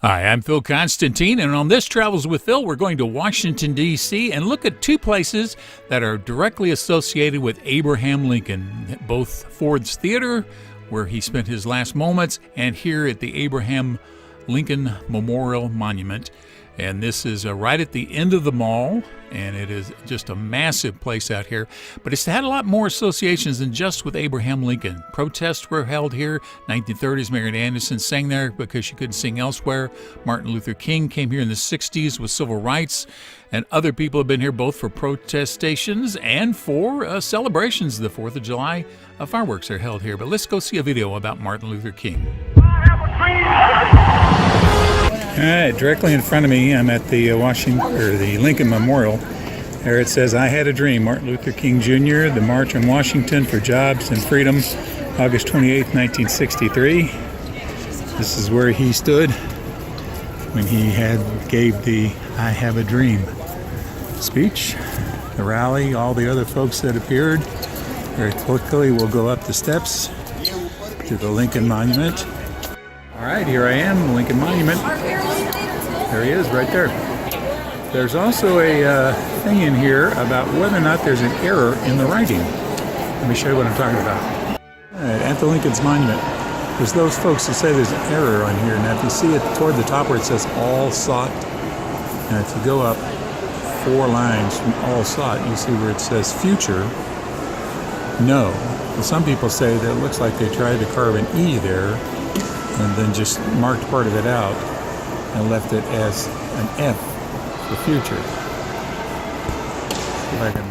Hi, I'm Phil Constantine, and on this Travels with Phil, we're going to Washington, D.C., and look at two places that are directly associated with Abraham Lincoln, both Ford's Theater, where he spent his last moments, and here at the Abraham Lincoln Memorial Monument. And this is right at the end of the mall, and it is just a massive place out here. But it's had a lot more associations than just with Abraham Lincoln. Protests were held here. 1930s, Marian Anderson sang there because she couldn't sing elsewhere. Martin Luther King came here in the 60s with civil rights. And other people have been here both for protestations and for celebrations. The 4th of July fireworks are held here. But let's go see a video about Martin Luther King. All right, directly in front of me, I'm at the the Lincoln Memorial. There it says, "I had a dream." Martin Luther King Jr., the March on Washington for Jobs and Freedom, August 28, 1963. This is where he stood when he gave the "I Have a Dream" speech. The rally, all the other folks that appeared. Very quickly, we'll go up the steps to the Lincoln Monument. All right, here I am, the Lincoln Monument. There he is, right there. There's also a thing in here about whether or not there's an error in the writing. Let me show you what I'm talking about. All right, at the Lincoln's Monument, there's those folks that say there's an error on here. Now, if you see it toward the top where it says "all sought," and if you go up 4 lines from "all sought," you see where it says "future." No. Well, some people say that it looks like they tried to carve an E there and then just marked part of it out and left it as an F for future. See if I can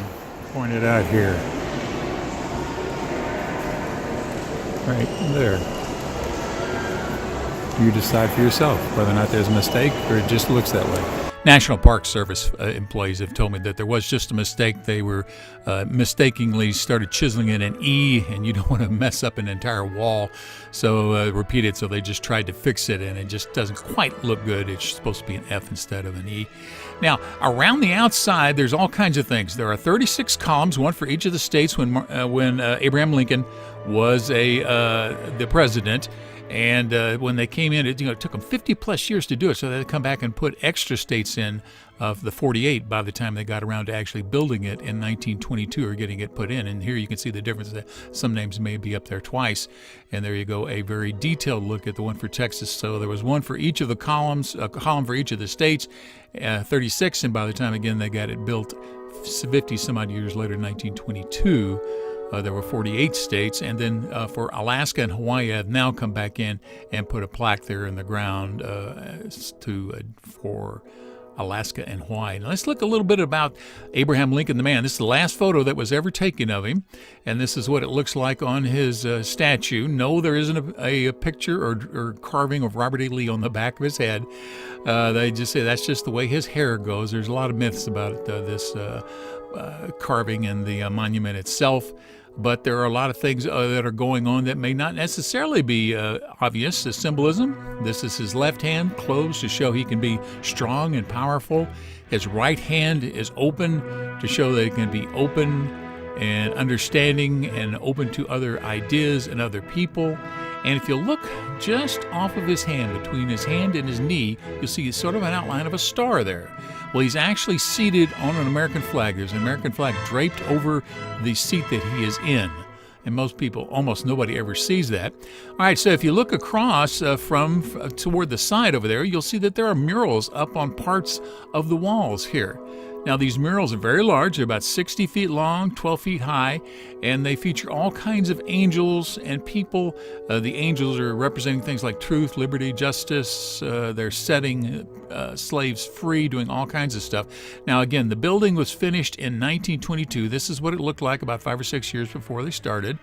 point it out here. Right there. You decide for yourself whether or not there's a mistake or it just looks that way. National Park Service employees have told me that there was just a mistake. They were mistakenly started chiseling in an E, and you don't want to mess up an entire wall. So repeat it. So they just tried to fix it, and it just doesn't quite look good. It's supposed to be an F instead of an E. Now, around the outside, there's all kinds of things. There are 36 columns, one for each of the states when Abraham Lincoln was the president. And when they came in, it took them 50-plus years to do it, so they had to come back and put extra states in of the 48 by the time they got around to actually building it in 1922 or getting it put in. And here you can see the difference. That some names may be up there twice. And there you go, a very detailed look at the one for Texas. So there was one for each of the columns, a column for each of the states, 36, and by the time, again, they got it built 50-some-odd years later, 1922, there were 48 states, and then for Alaska and Hawaii, I've now come back in and put a plaque there in the ground for Alaska and Hawaii. Now let's look a little bit about Abraham Lincoln, the man. This is the last photo that was ever taken of him, and this is what it looks like on his statue. No, there isn't a picture or carving of Robert E. Lee on the back of his head. They just say that's just the way his hair goes. There's a lot of myths about this carving in the monument itself. But there are a lot of things that are going on that may not necessarily be obvious. The symbolism, this is his left hand closed to show he can be strong and powerful. His right hand is open to show that he can be open and understanding and open to other ideas and other people. And if you look just off of his hand, between his hand and his knee, you'll see sort of an outline of a star there. Well, he's actually seated on an American flag. There's an American flag draped over the seat that he is in. And most people, almost nobody ever sees that. All right, so if you look across toward the side over there, you'll see that there are murals up on parts of the walls here. Now, these murals are very large. They're about 60 feet long, 12 feet high, and they feature all kinds of angels and people. The angels are representing things like truth, liberty, justice. They're setting slaves free, doing all kinds of stuff. Now, again, the building was finished in 1922. This is what it looked like about 5 or 6 years before they started.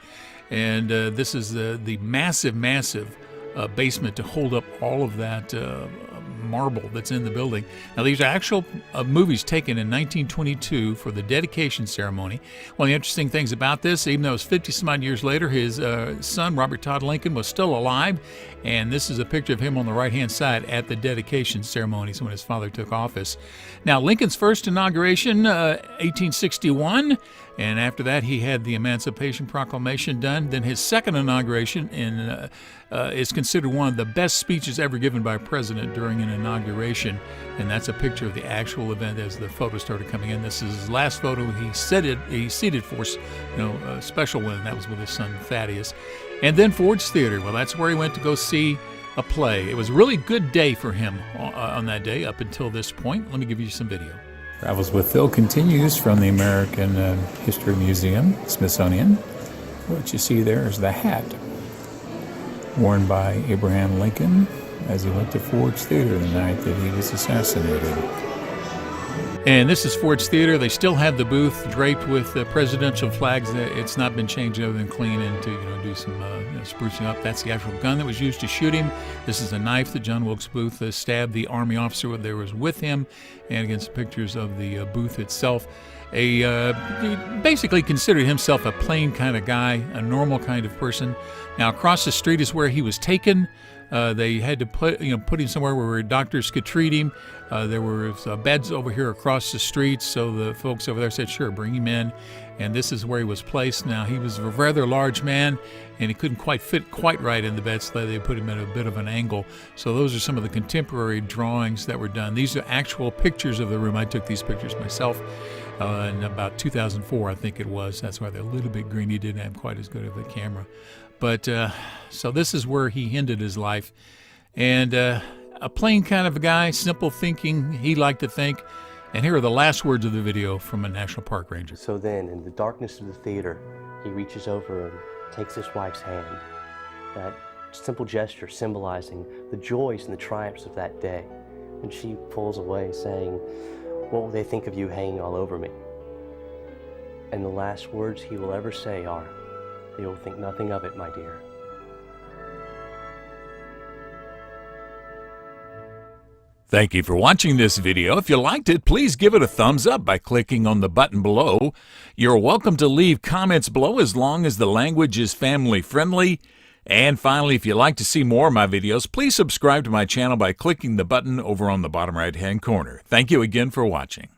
And this is the massive basement to hold up all of that marble that's in the building. Now, these are actual movies taken in 1922 for the dedication ceremony. One of the interesting things about this, even though it was 50-some-odd years later, his son, Robert Todd Lincoln, was still alive, and this is a picture of him on the right-hand side at the dedication ceremonies when his father took office. Now, Lincoln's first inauguration, 1861, And after that, he had the Emancipation Proclamation done. Then his second inauguration is considered one of the best speeches ever given by a president during an inauguration. And that's a picture of the actual event as the photos started coming in. This is his last photo. He seated for, a special one. That was with his son Thaddeus. And then Ford's Theater. Well, that's where he went to go see a play. It was a really good day for him on that day up until this point. Let me give you some video. Travels with Phil continues from the American History Museum, Smithsonian. What you see there is the hat worn by Abraham Lincoln as he went to Ford's Theater the night that he was assassinated. And this is Ford's Theater. They still have the booth draped with presidential flags. It's not been changed other than clean and to do some sprucing up. That's the actual gun that was used to shoot him. This is a knife that John Wilkes Booth stabbed the Army officer that was with him. And again, some pictures of the booth itself. He basically considered himself a plain kind of guy, a normal kind of person. Now, across the street is where he was taken. They had to put him somewhere where doctors could treat him. There were beds over here across the street, so the folks over there said, sure, bring him in. And this is where he was placed. Now, he was a rather large man, and he couldn't quite fit right in the bed, so they put him at a bit of an angle. So those are some of the contemporary drawings that were done. These are actual pictures of the room. I took these pictures myself in about 2004, I think it was. That's why they're a little bit green. He didn't have quite as good of a camera. But so this is where he ended his life. And a plain kind of a guy, simple thinking, he liked to think. And here are the last words of the video from a National Park Ranger. So then, in the darkness of the theater, he reaches over and takes his wife's hand. That simple gesture symbolizing the joys and the triumphs of that day. And she pulls away saying, what will they think of you hanging all over me? And the last words he will ever say are, they will think nothing of it, my dear. Thank you for watching this video. If you liked it, please give it a thumbs up by clicking on the button below. You're welcome to leave comments below as long as the language is family friendly. And finally, if you'd like to see more of my videos, please subscribe to my channel by clicking the button over on the bottom right-hand corner. Thank you again for watching.